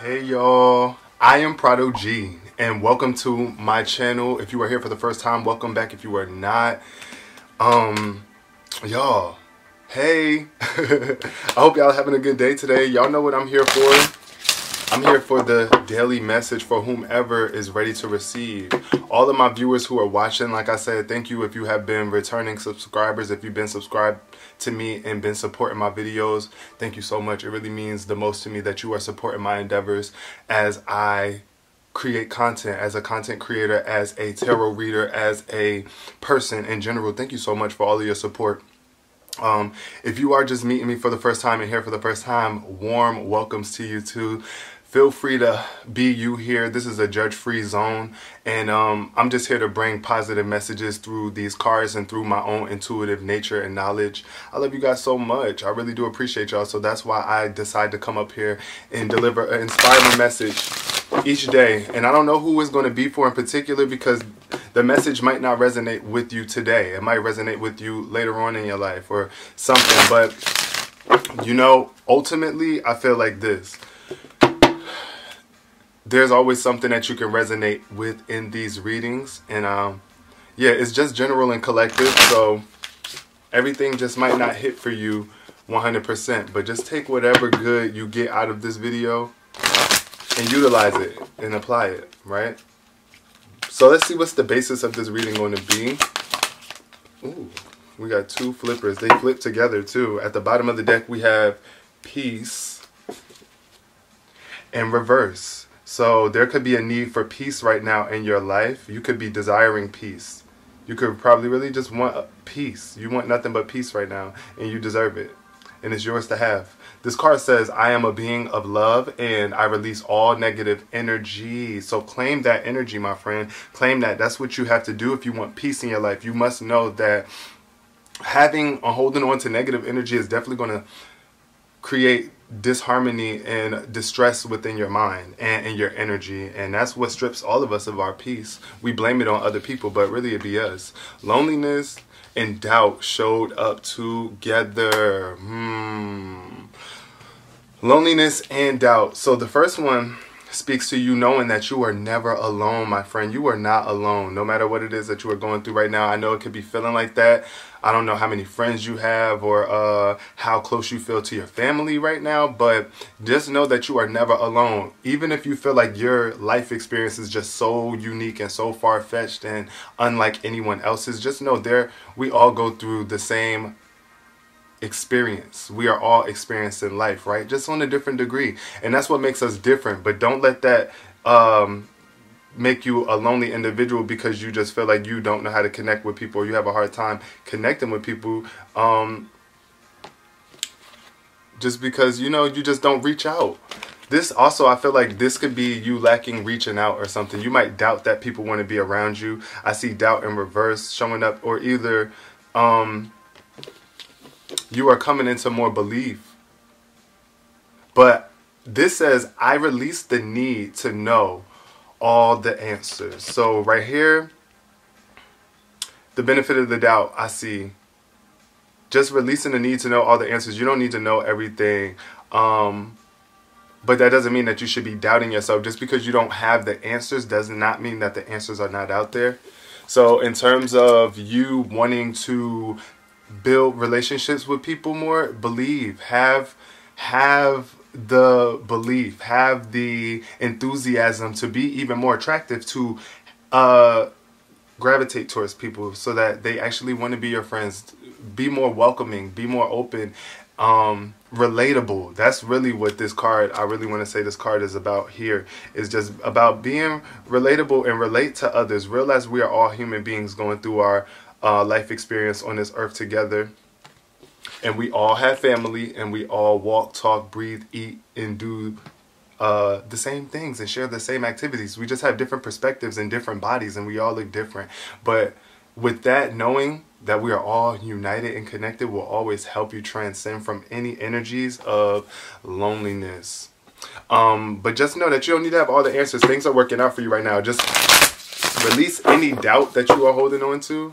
Hey y'all, I am Prado G and welcome to my channel. If you are here for the first time, welcome back. If you are not, y'all, hey, I hope y'all having a good day today. Y'all know what I'm here for. I'm here for the daily message for whomever is ready to receive. All of my viewers who are watching, like I said, thank you if you have been returning subscribers, if you've been subscribed to me and been supporting my videos. Thank you so much. It really means the most to me that you are supporting my endeavors as I create content, as a content creator, as a tarot reader, as a person in general. Thank you so much for all of your support. If you are just meeting me for the first time and here for the first time, warm welcomes to you too. Feel free to be you here. This is a judge-free zone, and I'm just here to bring positive messages through these cards and through my own intuitive nature and knowledge. I love you guys so much. I really do appreciate y'all, so that's why I decide to come up here and deliver an inspiring message each day. And I don't know who it's going to be for in particular, because the message might not resonate with you today. It might resonate with you later on in your life or something. But, you know, ultimately, I feel like this. There's always something that you can resonate with in these readings. And, yeah, it's just general and collective. So everything just might not hit for you 100%. But just take whatever good you get out of this video and utilize it and apply it, right? So let's see what's the basis of this reading going to be. Ooh, we got two flippers. They flip together too. At the bottom of the deck we have peace and reverse. So there could be a need for peace right now in your life. You could be desiring peace. You could probably really just want peace. You want nothing but peace right now, and you deserve it. And it's yours to have. This card says, I am a being of love and I release all negative energy. So claim that energy, my friend. Claim that. That's what you have to do if you want peace in your life. You must know that having or holding on to negative energy is definitely going to create disharmony and distress within your mind and in your energy. And that's what strips all of us of our peace. We blame it on other people, but really it be us. Loneliness and doubt showed up together. Loneliness and doubt. So the first one speaks to you knowing that you are never alone, my friend. You are not alone, no matter what it is that you are going through right now. I know it could be feeling like that. I don't know how many friends you have or how close you feel to your family right now, but just know that you are never alone. Even if you feel like your life experience is just so unique and so far-fetched and unlike anyone else's, just know we all go through the same experience. We are all experiencing life, right? Just on a different degree. And that's what makes us different. But don't let that make you a lonely individual because you just feel like you don't know how to connect with people or you have a hard time connecting with people. Just because, you know, you just don't reach out. This also, I feel like this could be you lacking reaching out or something. You might doubt that people want to be around you. I see doubt in reverse showing up, or either you are coming into more belief. But this says, I release the need to know all the answers. So right here, the benefit of the doubt, I see. Just releasing the need to know all the answers. You don't need to know everything. But that doesn't mean that you should be doubting yourself. Just because you don't have the answers does not mean that the answers are not out there. So in terms of you wanting to build relationships with people more, believe, have the belief, have the enthusiasm to be even more attractive, to gravitate towards people so that they actually want to be your friends. Be more welcoming, be more open, relatable. That's really what this card, I really want to say this card is about here. Is just about being relatable and relate to others. Realize we are all human beings going through our life experience on this earth together. And we all have family, and we all walk, talk, breathe, eat, and do the same things and share the same activities. We just have different perspectives and different bodies, and we all look different. But with that, knowing that we are all united and connected will always help you transcend from any energies of loneliness. But just know that you don't need to have all the answers. Things are working out for you right now. Just release any doubt that you are holding on to,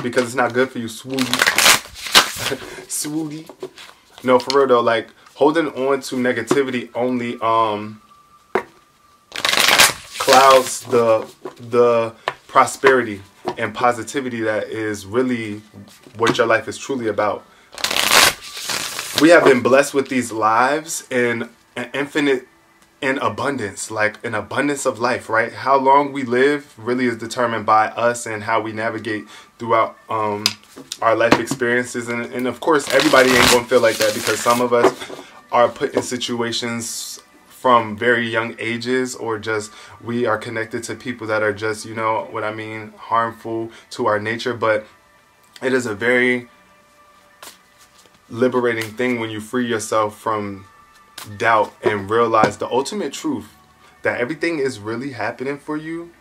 because it's not good for you, swooty. Swooty. No, for real though, like, holding on to negativity only clouds the prosperity and positivity that is really what your life is truly about. We have been blessed with these lives in an infinite in abundance, like an abundance of life, right? How long we live really is determined by us and how we navigate throughout our life experiences. And of course, everybody ain't gonna feel like that, because some of us are put in situations from very young ages, or just we are connected to people that are just, you know what I mean, harmful to our nature. But it is a very liberating thing when you free yourself from doubt and realize the ultimate truth, that everything is really happening for you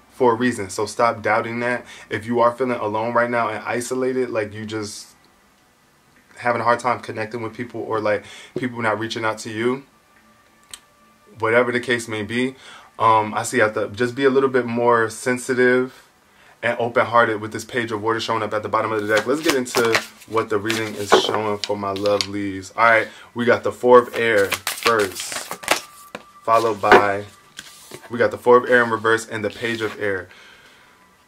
for a reason. So stop doubting that. If you are feeling alone right now and isolated, like you just having a hard time connecting with people, or like people not reaching out to you, whatever the case may be, I see you have to just be a little bit more sensitive and open-hearted with this page of water showing up at the bottom of the deck. Let's get into what the reading is showing for my lovelies. All right, we got the Four of Air first, followed by, we got the Four of Air in reverse and the Page of Air.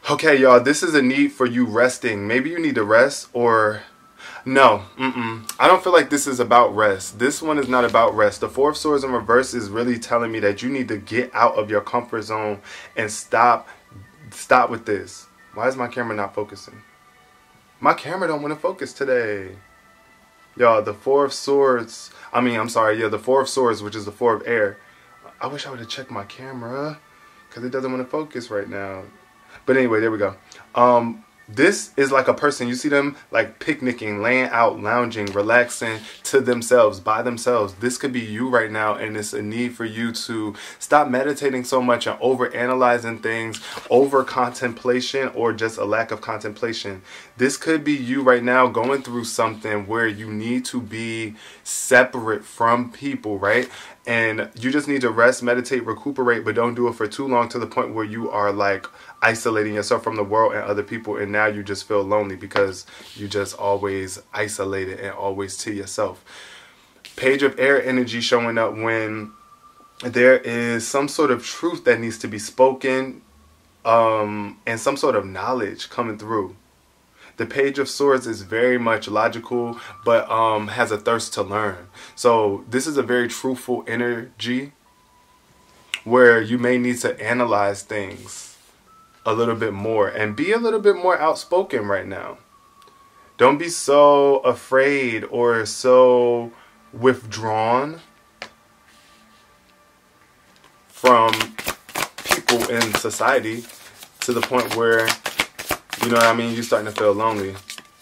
Okay, y'all, this is a need for you resting. Maybe you need to rest, or no, I don't feel like this is about rest. This one is not about rest. The Four of Swords in reverse is really telling me that you need to get out of your comfort zone and stop with this. Why is my camera not focusing? My camera don't want to focus today. Y'all, the Four of Swords, the Four of Swords, which is the Four of Air. I wish I would have checked my camera, because it doesn't want to focus right now. But anyway, there we go. This is like a person, you see them like picnicking, laying out, lounging, relaxing to themselves, by themselves. This could be you right now, and it's a need for you to stop meditating so much and over-analyzing things, over-contemplation, or just a lack of contemplation. This could be you right now going through something where you need to be separate from people, right? And you just need to rest, meditate, recuperate, but don't do it for too long, to the point where you are like isolating yourself from the world and other people, and now you just feel lonely because you just always isolated and always to yourself. Page of Air energy showing up when there is some sort of truth that needs to be spoken, and some sort of knowledge coming through. The Page of Swords is very much logical, but has a thirst to learn. So this is a very truthful energy where you may need to analyze things a little bit more and be a little bit more outspoken right now. Don't be so afraid or so withdrawn from people in society, to the point where, you know what I mean, you're starting to feel lonely.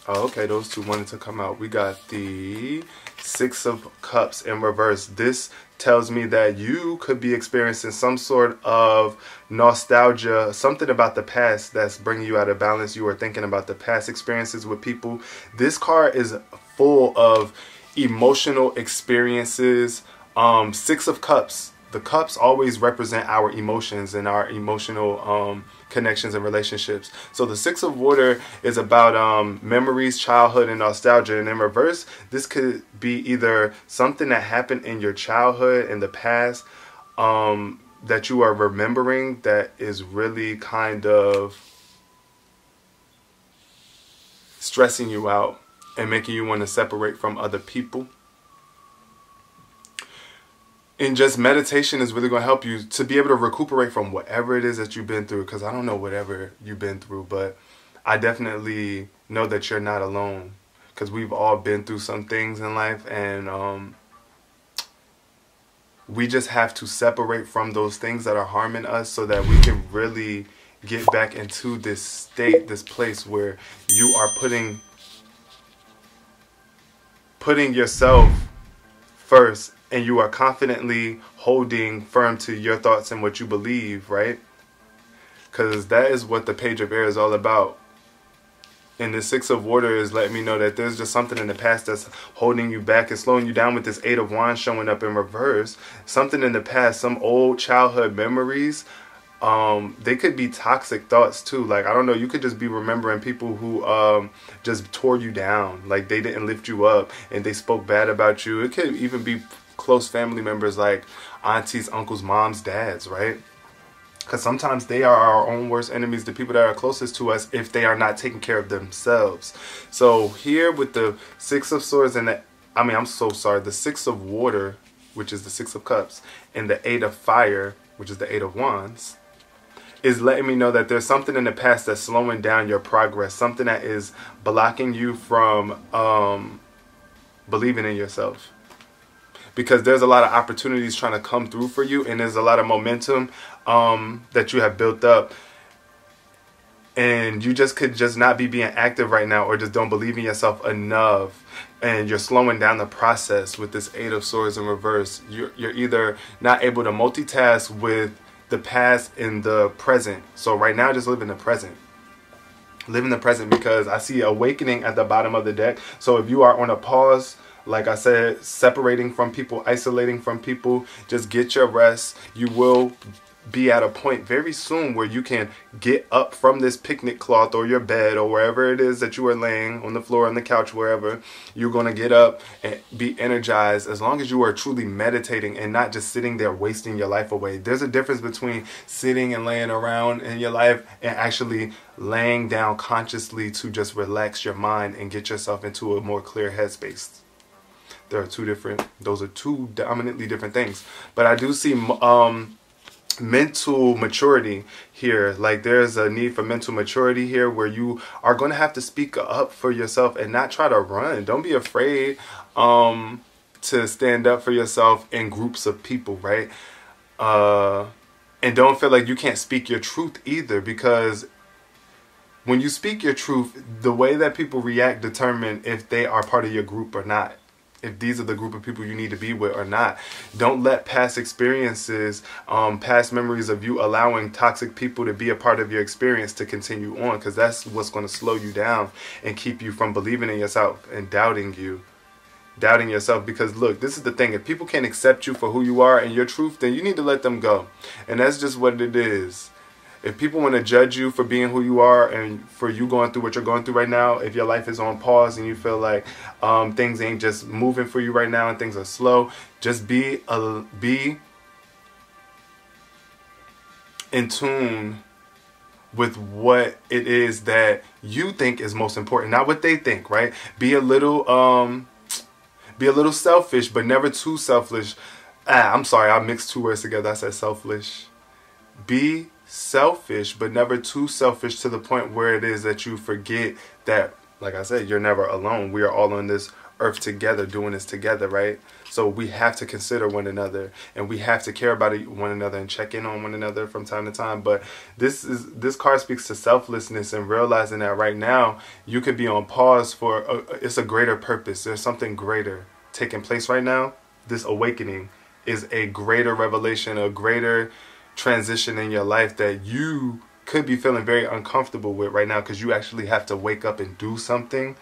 Oh, okay, those two wanted to come out. We got the Six of Cups in reverse. This tells me that you could be experiencing some sort of nostalgia, something about the past that's bringing you out of balance. You are thinking about the past experiences with people. This card is full of emotional experiences. Six of Cups. The cups always represent our emotions and our emotional connections and relationships. So the Six of Water is about memories, childhood, and nostalgia. And in reverse, this could be either something that happened in your childhood, in the past, that you are remembering, that is really kind of stressing you out and making you want to separate from other people. And just meditation is really going to help you to be able to recuperate from whatever it is that you've been through. Because I don't know whatever you've been through, but I definitely know that you're not alone. Because we've all been through some things in life, and we just have to separate from those things that are harming us, so that we can really get back into this state, this place where you are putting yourself first, and you are confidently holding firm to your thoughts and what you believe, right? Because that is what the Page of Air is all about. And the Six of Water is letting me know that there's just something in the past that's holding you back and slowing you down, with this Eight of Wands showing up in reverse. Something in the past, some old childhood memories They could be toxic thoughts too. Like, I don't know, you could just be remembering people who just tore you down. Like, they didn't lift you up and they spoke bad about you. It could even be close family members like aunties, uncles, moms, dads, right? Because sometimes they are our own worst enemies, the people that are closest to us, if they are not taking care of themselves. So here with the Six of Swords and the Six of Water, which is the Six of Cups, and the Eight of Fire, which is the Eight of Wands, is letting me know that there's something in the past that's slowing down your progress, something that is blocking you from believing in yourself. Because there's a lot of opportunities trying to come through for you, and there's a lot of momentum that you have built up, and you just could just not be being active right now, or just don't believe in yourself enough, and you're slowing down the process with this Eight of Swords in reverse. You're either not able to multitask with the past and the present. So right now, just live in the present. Live in the present, because I see awakening at the bottom of the deck. So if you are on a pause, like I said, separating from people, isolating from people, just get your rest. You will be at a point very soon where you can get up from this picnic cloth or your bed or wherever it is that you are laying, on the floor, on the couch, wherever. You're going to get up and be energized, as long as you are truly meditating and not just sitting there wasting your life away. There's a difference between sitting and laying around in your life and actually laying down consciously to just relax your mind and get yourself into a more clear headspace. Those are two dominantly different things. But I do see mental maturity here. Like, there's a need for mental maturity here, where you are going to have to speak up for yourself and not try to run. Don't be afraid to stand up for yourself in groups of people, right? And don't feel like you can't speak your truth either, because when you speak your truth, the way that people react determine if they are part of your group or not. If these are the group of people you need to be with or not. Don't let past experiences, past memories of you allowing toxic people to be a part of your experience to continue on, because that's what's going to slow you down and keep you from believing in yourself and doubting yourself. Because look, this is the thing. If people can't accept you for who you are and your truth, then you need to let them go. And that's just what it is. If people want to judge you for being who you are and for you going through what you're going through right now, if your life is on pause and you feel like things ain't just moving for you right now and things are slow, just be in tune with what it is that you think is most important, not what they think, right? Be a little selfish, but never too selfish. I'm sorry, I mixed two words together. I said selfish. Be selfish, but never too selfish to the point where it is that you forget that, like I said, you're never alone. We are all on this earth together, doing this together, right? So we have to consider one another, and we have to care about one another and check in on one another from time to time. But this card speaks to selflessness and realizing that right now you could be on pause for it's a greater purpose. There's something greater taking place right now. This awakening is a greater revelation, a greater transition in your life that you could be feeling very uncomfortable with right now, because you actually have to wake up and do something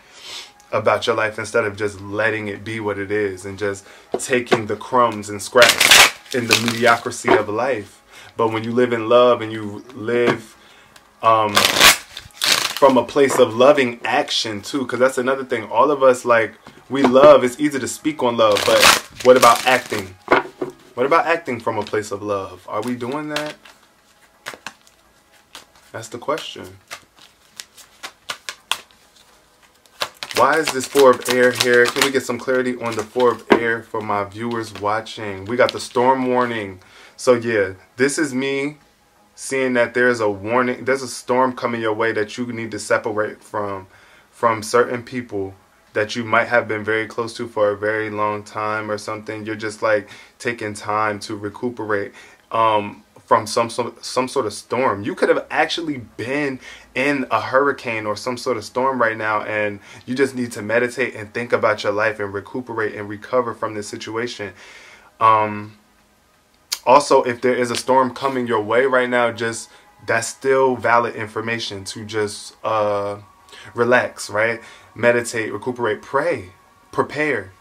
about your life instead of just letting it be what it is and just taking the crumbs and scraps in the mediocrity of life. But when you live in love and you live from a place of loving action too, because that's another thing. All of us, like, we love. It's easy to speak on love, but what about acting? What about acting from a place of love? Are we doing that? That's the question. Why is this Four of Air here? Can we get some clarity on the Four of Air for my viewers watching? We got the storm warning. So yeah, this is me seeing that there's a warning. There's a storm coming your way that you need to separate from certain people that you might have been very close to for a very long time or something. You're just like taking time to recuperate from some sort of storm. You could have actually been in a hurricane or some sort of storm right now, and you just need to meditate and think about your life and recuperate and recover from this situation. Also, if there is a storm coming your way right now, just that's still valid information to just relax, right? Meditate, recuperate, pray, prepare.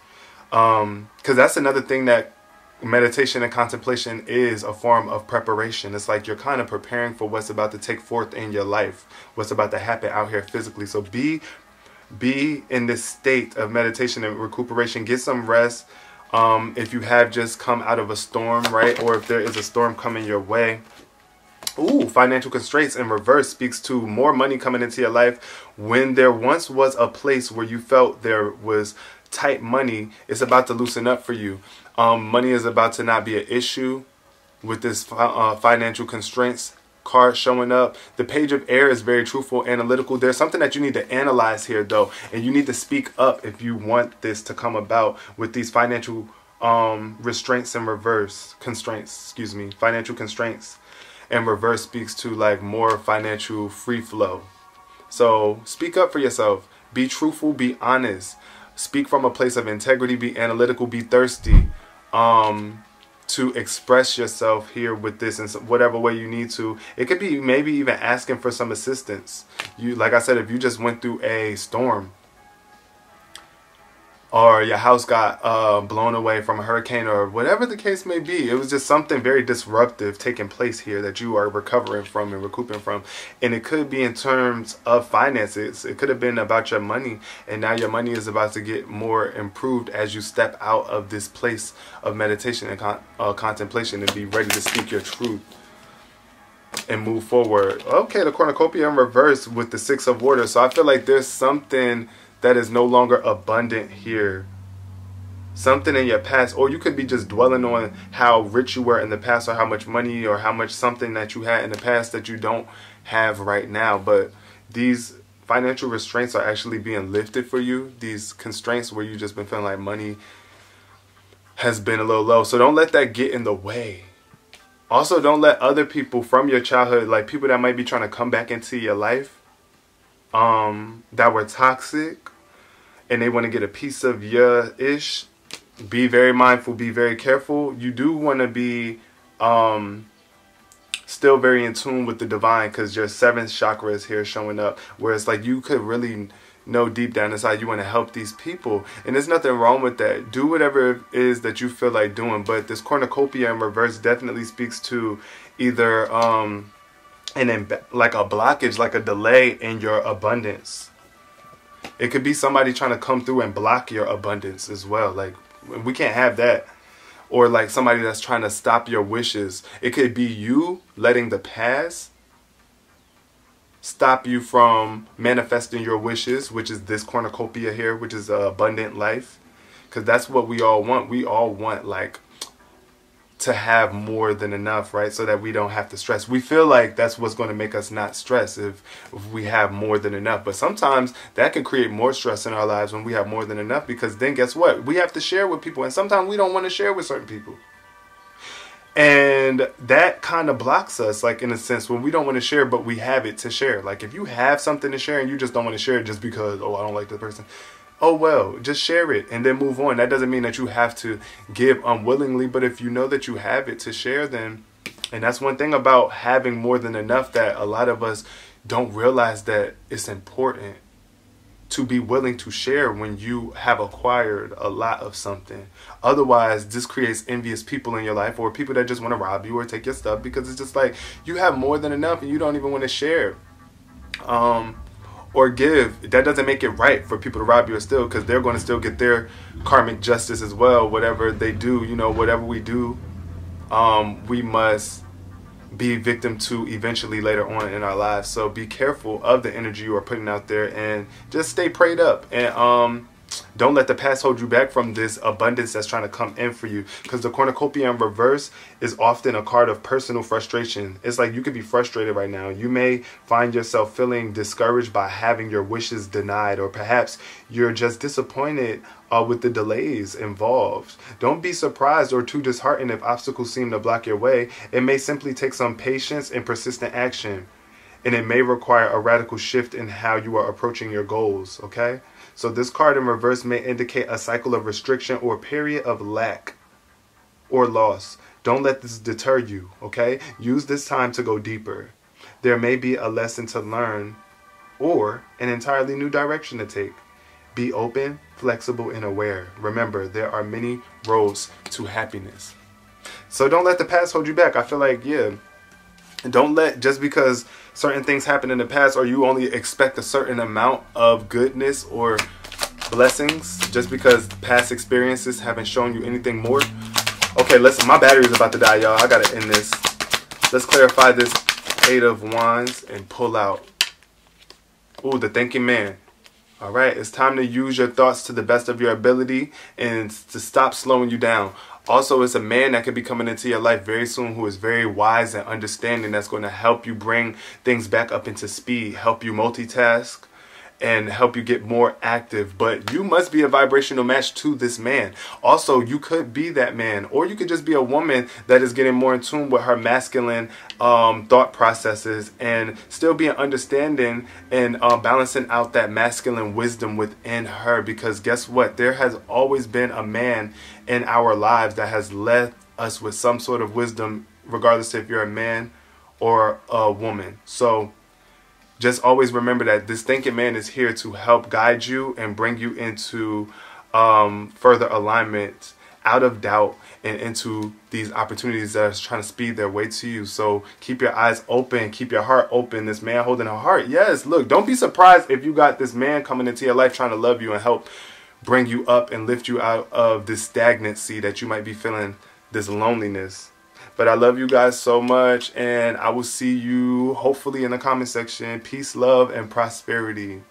Because that's another thing that meditation and contemplation is a form of preparation. It's like you're kind of preparing for what's about to take forth in your life, what's about to happen out here physically. So be in this state of meditation and recuperation. Get some rest. If you have just come out of a storm, right? Or if there is a storm coming your way. Ooh, financial constraints in reverse speaks to more money coming into your life. When there once was a place where you felt there was tight money, it's about to loosen up for you. Money is about to not be an issue with this financial constraints card showing up. The Page of Air is very truthful, analytical. There's something that you need to analyze here, though, and you need to speak up if you want this to come about with these financial restraints in reverse. Constraints, excuse me. Financial constraints in reverse speaks to like more financial free flow. So speak up for yourself. Be truthful. Be honest. Speak from a place of integrity. Be analytical. Be thirsty. To express yourself here with this in whatever way you need to. It could be maybe even asking for some assistance. Like I said, if you just went through a storm, or your house got blown away from a hurricane, or whatever the case may be. It was just something very disruptive taking place here that you are recovering from and recouping from. And it could be in terms of finances. It could have been about your money, and now your money is about to get more improved as you step out of this place of meditation and contemplation and be ready to speak your truth and move forward. Okay, the cornucopia in reverse with the Six of Water. So I feel like there's something that is no longer abundant here. Something in your past, or you could be just dwelling on how rich you were in the past, or how much money, or how much something that you had in the past that you don't have right now. But these financial restraints are actually being lifted for you. These constraints where you just been feeling like money has been a little low. So don't let that get in the way. Also, don't let other people from your childhood, like people that might be trying to come back into your life, that were toxic and they want to get a piece of your ish. Be very mindful, be very careful. You do want to be still very in tune with the divine, because your seventh chakra is here showing up, where it's like you could really know deep down inside you want to help these people, and there's nothing wrong with that. Do whatever it is that you feel like doing. But this cornucopia in reverse definitely speaks to either and then like a blockage, like a delay in your abundance. It could be somebody trying to come through and block your abundance as well. Like, we can't have that. Or like somebody that's trying to stop your wishes. It could be you letting the past stop you from manifesting your wishes, which is this cornucopia here, which is an abundant life. Because that's what we all want. We all want like to have more than enough, right? So that we don't have to stress. We feel like that's what's going to make us not stress if we have more than enough. But sometimes that can create more stress in our lives when we have more than enough, because then guess what? We have to share with people, and sometimes we don't want to share with certain people. And that kind of blocks us, like in a sense, when we don't want to share, but we have it to share. Like if you have something to share and you just don't want to share it just because, oh, I don't like the person. Oh, well, just share it and then move on. That doesn't mean that you have to give unwillingly, but if you know that you have it to share, then, and that's one thing about having more than enough, that a lot of us don't realize that it's important to be willing to share when you have acquired a lot of something. Otherwise, this creates envious people in your life, or people that just want to rob you or take your stuff, because it's just like you have more than enough and you don't even want to share. Or give. That doesn't make it right for people to rob you or steal, because they're going to still get their karmic justice as well. Whatever they do, you know, whatever we do, we must be victim to eventually later on in our lives. So be careful of the energy you are putting out there, and just stay prayed up, and don't let the past hold you back from this abundance that's trying to come in for you. Because the cornucopia in reverse is often a card of personal frustration. It's like you could be frustrated right now. You may find yourself feeling discouraged by having your wishes denied, or perhaps you're just disappointed with the delays involved. Don't be surprised or too disheartened if obstacles seem to block your way. It may simply take some patience and persistent action, and it may require a radical shift in how you are approaching your goals, okay? So this card in reverse may indicate a cycle of restriction or a period of lack or loss. Don't let this deter you, okay? Use this time to go deeper. There may be a lesson to learn or an entirely new direction to take. Be open, flexible, and aware. Remember, there are many roads to happiness. So don't let the past hold you back. I feel like, yeah, don't let, just because certain things happen in the past, or you only expect a certain amount of goodness or blessings just because past experiences haven't shown you anything more. Okay, listen, my battery is about to die, y'all. I gotta end this. Let's clarify this 8 of Wands and pull out. Ooh, the thinking man. All right, it's time to use your thoughts to the best of your ability and to stop slowing you down. Also, it's a man that could be coming into your life very soon who is very wise and understanding, that's going to help you bring things back up into speed, help you multitask, and help you get more active. But you must be a vibrational match to this man. Also, you could be that man, or you could just be a woman that is getting more in tune with her masculine thought processes and still being understanding and balancing out that masculine wisdom within her. Because guess what? There has always been a man in our lives that has led us with some sort of wisdom, regardless if you're a man or a woman. So just always remember that this thinking man is here to help guide you and bring you into further alignment, out of doubt, and into these opportunities that are trying to speed their way to you. So keep your eyes open, keep your heart open. This man holding a heart. Yes, look, don't be surprised if you got this man coming into your life trying to love you and help bring you up and lift you out of this stagnancy that you might be feeling, this loneliness. But I love you guys so much, and I will see you hopefully in the comment section. Peace, love, and prosperity.